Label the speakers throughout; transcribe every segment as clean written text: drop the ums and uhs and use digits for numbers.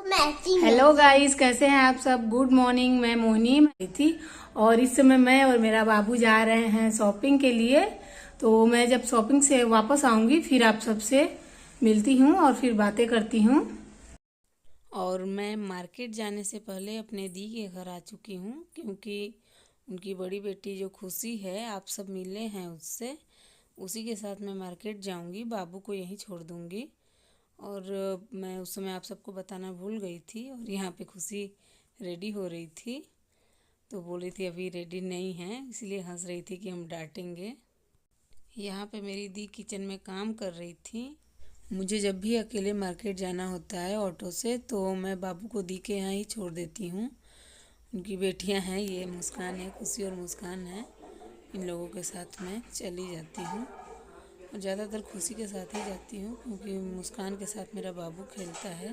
Speaker 1: Hello guys, कैसे हैं आप सब। Good morning. मैं मोहिनी थी और इस समय मैं और मेरा बाबू जा रहे हैं शॉपिंग के लिए। तो मैं जब शॉपिंग से वापस आऊंगी फिर आप सबसे मिलती हूँ और फिर बातें करती हूँ। और मैं मार्केट जाने से पहले अपने दी के घर आ चुकी हूँ, क्योंकि उनकी बड़ी बेटी जो खुशी है, आप सब मिले हैं उससे, उसी के साथ मैं मार्केट जाऊंगी। बाबू को यहीं छोड़ दूंगी। और मैं उस समय आप सबको बताना भूल गई थी। और यहाँ पे खुशी रेडी हो रही थी, तो बोल रही थी अभी रेडी नहीं है, इसलिए हंस रही थी कि हम डांटेंगे। यहाँ पे मेरी दी किचन में काम कर रही थी। मुझे जब भी अकेले मार्केट जाना होता है ऑटो से, तो मैं बाबू को दी के यहाँ ही छोड़ देती हूँ। उनकी बेटियाँ हैं, ये मुस्कान है, खुशी और मुस्कान है। इन लोगों के साथ मैं चली जाती हूँ और ज़्यादातर खुशी के साथ ही जाती हूँ, क्योंकि मुस्कान के साथ मेरा बाबू खेलता है।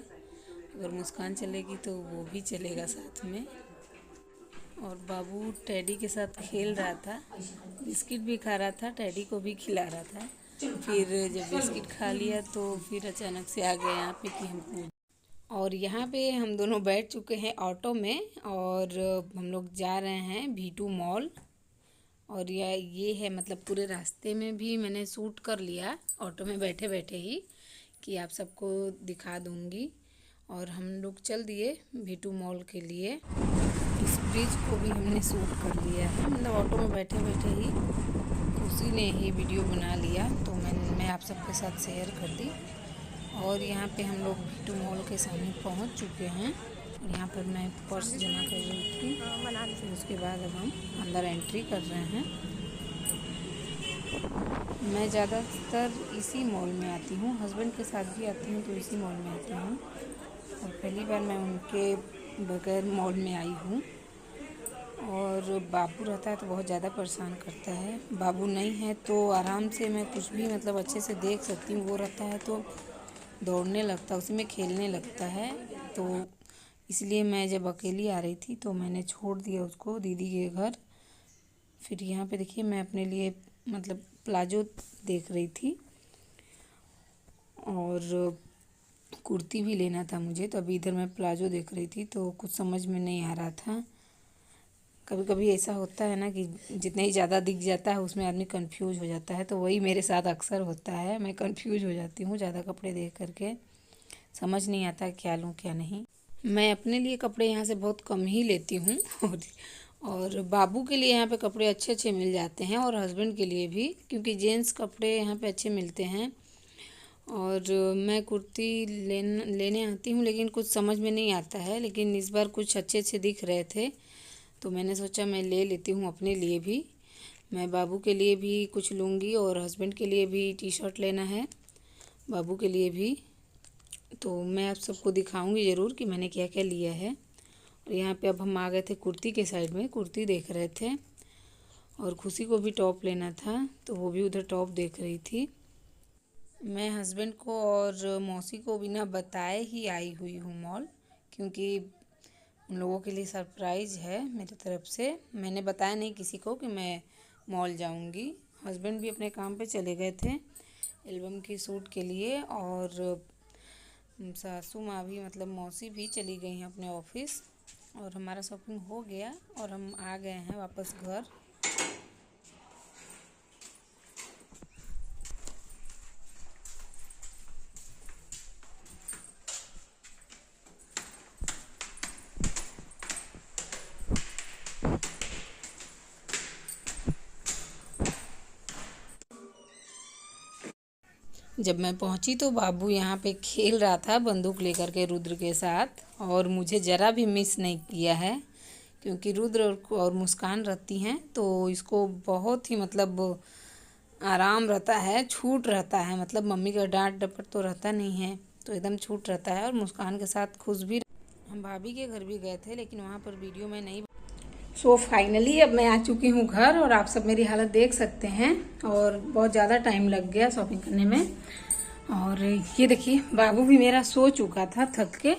Speaker 1: अगर मुस्कान चलेगी तो वो भी चलेगा साथ में। और बाबू टैडी के साथ खेल रहा था, बिस्किट भी खा रहा था, टैडी को भी खिला रहा था। फिर जब बिस्किट खा लिया तो फिर अचानक से आ गया यहाँ पे कि हमको। और यहाँ पे हम दोनों बैठ चुके हैं ऑटो में और हम लोग जा रहे हैं V2 मॉल। और ये है, मतलब पूरे रास्ते में भी मैंने शूट कर लिया ऑटो में बैठे बैठे ही, कि आप सबको दिखा दूंगी। और हम लोग चल दिए V2 मॉल के लिए। इस ब्रिज को भी हमने शूट कर लिया है, मतलब ऑटो में बैठे बैठे ही खुशी ने ही वीडियो बना लिया, तो मैं आप सबके साथ शेयर कर दी। और यहाँ पे हम लोग V2 मॉल के सामने पहुँच चुके हैं। और यहाँ पर मैं पर्स जमा कर रही थी, फिर उसके बाद अब हम अंदर एंट्री कर रहे हैं। मैं ज़्यादातर इसी मॉल में आती हूँ, हस्बैंड के साथ भी आती हूँ तो इसी मॉल में आती हूँ। और पहली बार मैं उनके बगैर मॉल में आई हूँ। और बाबू रहता है तो बहुत ज़्यादा परेशान करता है, बाबू नहीं है तो आराम से मैं कुछ भी मतलब अच्छे से देख सकती हूँ। वो रहता है तो दौड़ने लगता है, उसी में खेलने लगता है। तो इसलिए मैं जब अकेली आ रही थी तो मैंने छोड़ दिया उसको दीदी के घर। फिर यहाँ पे देखिए, मैं अपने लिए मतलब प्लाजो देख रही थी और कुर्ती भी लेना था मुझे, तो अभी इधर मैं प्लाजो देख रही थी तो कुछ समझ में नहीं आ रहा था। कभी कभी ऐसा होता है ना कि जितने ही ज़्यादा दिख जाता है उसमें आदमी कंफ्यूज हो जाता है, तो वही मेरे साथ अक्सर होता है। मैं कंफ्यूज हो जाती हूँ ज़्यादा कपड़े देख करके, समझ नहीं आता क्या लूँ क्या नहीं। मैं अपने लिए कपड़े यहाँ से बहुत कम ही लेती हूँ और बाबू के लिए यहाँ पे कपड़े अच्छे अच्छे मिल जाते हैं, और हस्बैंड के लिए भी, क्योंकि जेंट्स कपड़े यहाँ पे अच्छे मिलते हैं। और मैं कुर्ती लेने आती हूँ, लेकिन कुछ समझ में नहीं आता है। लेकिन इस बार कुछ अच्छे अच्छे दिख रहे थे तो मैंने सोचा मैं ले लेती हूँ अपने लिए भी। मैं बाबू के लिए भी कुछ लूँगी और हस्बैंड के लिए भी टी शर्ट लेना है, बाबू के लिए भी। तो मैं आप सबको दिखाऊंगी ज़रूर कि मैंने क्या क्या लिया है। और यहाँ पे अब हम आ गए थे कुर्ती के साइड में, कुर्ती देख रहे थे। और खुशी को भी टॉप लेना था तो वो भी उधर टॉप देख रही थी। मैं हस्बैंड को और मौसी को बिना बताए ही आई हुई हूँ मॉल, क्योंकि उन लोगों के लिए सरप्राइज़ है मेरी तरफ से। मैंने बताया नहीं किसी को कि मैं मॉल जाऊंगी। हस्बैंड भी अपने काम पे चले गए थे एल्बम की शूट के लिए, और सासू माँ भी, मतलब मौसी भी चली गई हैं अपने ऑफिस। और हमारा शॉपिंग हो गया और हम आ गए हैं वापस घर। जब मैं पहुंची तो बाबू यहाँ पे खेल रहा था बंदूक लेकर के रुद्र के साथ, और मुझे ज़रा भी मिस नहीं किया है, क्योंकि रुद्र और मुस्कान रहती हैं तो इसको बहुत ही मतलब आराम रहता है, छूट रहता है। मतलब मम्मी का डांट डपट तो रहता नहीं है, तो एकदम छूट रहता है। और मुस्कान के साथ खुश भी। हम भाभी के घर भी गए थे, लेकिन वहाँ पर वीडियो में नहीं। सो फाइनली अब मैं आ चुकी हूँ घर, और आप सब मेरी हालत देख सकते हैं। और बहुत ज़्यादा टाइम लग गया शॉपिंग करने में। और ये देखिए, बाबू भी मेरा सो चुका था थक के,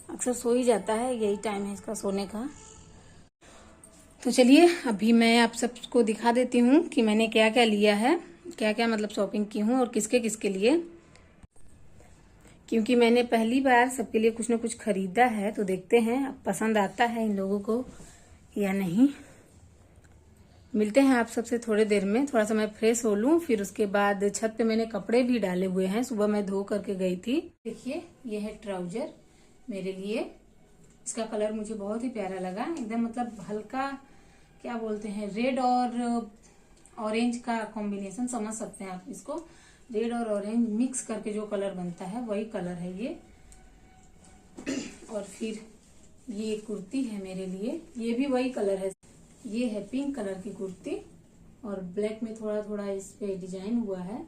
Speaker 1: अक्सर सो ही जाता है, यही टाइम है इसका सोने का। तो चलिए अभी मैं आप सबको दिखा देती हूँ कि मैंने क्या क्या लिया है, क्या क्या मतलब शॉपिंग की हूँ और किसके किसके लिए। क्योंकि मैंने पहली बार सबके लिए कुछ ना कुछ खरीदा है, तो देखते हैं अब पसंद आता है इन लोगों को या नहीं। मिलते हैं आप सबसे थोड़ी देर में। थोड़ा सा मैं फ्रेश हो लूं, फिर उसके बाद छत पे मैंने कपड़े भी डाले हुए हैं, सुबह मैं धो करके गई थी। देखिए ये है ट्राउजर मेरे लिए। इसका कलर मुझे बहुत ही प्यारा लगा, एकदम मतलब हल्का क्या बोलते हैं, रेड और ऑरेंज का कॉम्बिनेशन समझ सकते हैं आप इसको। रेड और ऑरेंज मिक्स करके जो कलर बनता है वही कलर है ये। और फिर ये कुर्ती है मेरे लिए, ये भी वही कलर है। ये है पिंक कलर की कुर्ती और ब्लैक में थोड़ा थोड़ा इस पे डिजाइन हुआ है,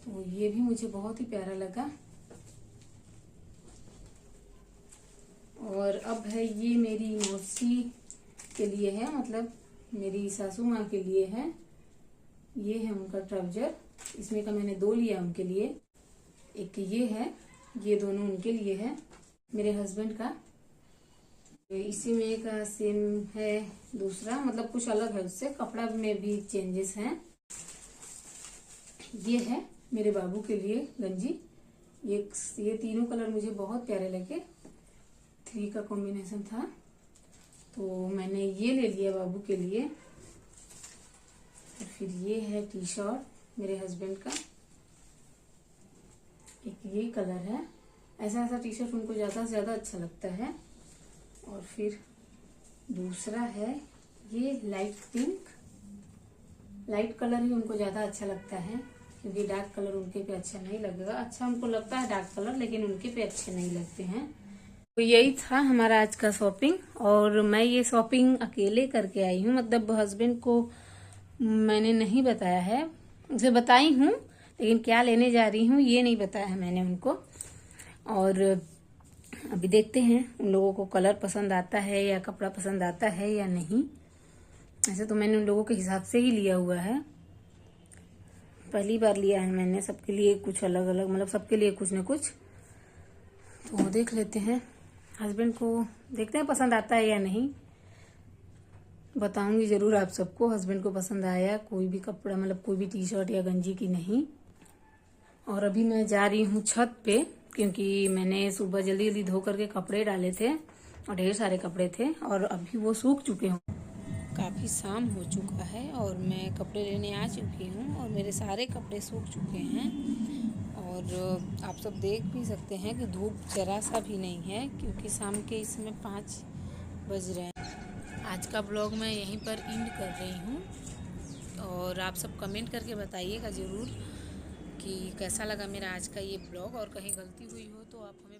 Speaker 1: तो ये भी मुझे बहुत ही प्यारा लगा। और अब है ये मेरी मौसी के लिए है, मतलब मेरी सासू माँ के लिए है। ये है उनका ट्राउजर, इसमें का मैंने 2 लिया उनके लिए। एक ये है, ये दोनों उनके लिए है। मेरे हस्बैंड का इसी में का सेम है दूसरा, मतलब कुछ अलग है उससे, कपड़ा में भी चेंजेस हैं। ये है मेरे बाबू के लिए गंजी। ये तीनों कलर मुझे बहुत प्यारे लगे, 3 का कॉम्बिनेशन था, तो मैंने ये ले लिया बाबू के लिए। और फिर ये है टी शर्ट मेरे हस्बैंड का, एक ये कलर है। ऐसा ऐसा टी शर्ट उनको ज्यादा से ज्यादा अच्छा लगता है। और फिर दूसरा है ये लाइट पिंक, लाइट कलर ही उनको ज्यादा अच्छा लगता है, क्योंकि डार्क कलर उनके पे अच्छा नहीं लगेगा। अच्छा उनको लगता है डार्क कलर, लेकिन उनके पे अच्छे नहीं लगते हैं। तो यही था हमारा आज का शॉपिंग, और मैं ये शॉपिंग अकेले करके आई हूँ, मतलब हस्बैंड को मैंने नहीं बताया है। उसे बताई हूँ, लेकिन क्या लेने जा रही हूँ ये नहीं बताया है मैंने उनको। और अभी देखते हैं उन लोगों को कलर पसंद आता है या कपड़ा पसंद आता है या नहीं। ऐसे तो मैंने उन लोगों के हिसाब से ही लिया हुआ है, पहली बार लिया है मैंने सबके लिए कुछ अलग अलग, मतलब सबके लिए कुछ न कुछ। तो देख लेते हैं, हस्बैंड को देखते हैं पसंद आता है या नहीं। बताऊंगी जरूर आप सबको हस्बैंड को पसंद आया कोई भी कपड़ा, मतलब कोई भी टी शर्ट या गंजी की नहीं। और अभी मैं जा रही हूँ छत पे, क्योंकि मैंने सुबह जल्दी जल्दी धो करके कपड़े डाले थे और ढेर सारे कपड़े थे, और अभी वो सूख चुके हैं। काफ़ी शाम हो चुका है और मैं कपड़े लेने आ चुकी हूँ, और मेरे सारे कपड़े सूख चुके हैं। और आप सब देख भी सकते हैं कि धूप जरा सा भी नहीं है, क्योंकि शाम के इस समय 5 बज रहे हैं। आज का ब्लॉग मैं यहीं पर एंड कर रही हूँ, और आप सब कमेंट करके बताइएगा ज़रूर कि कैसा लगा मेरा आज का ये ब्लॉग, और कहीं गलती हुई हो तो आप हमें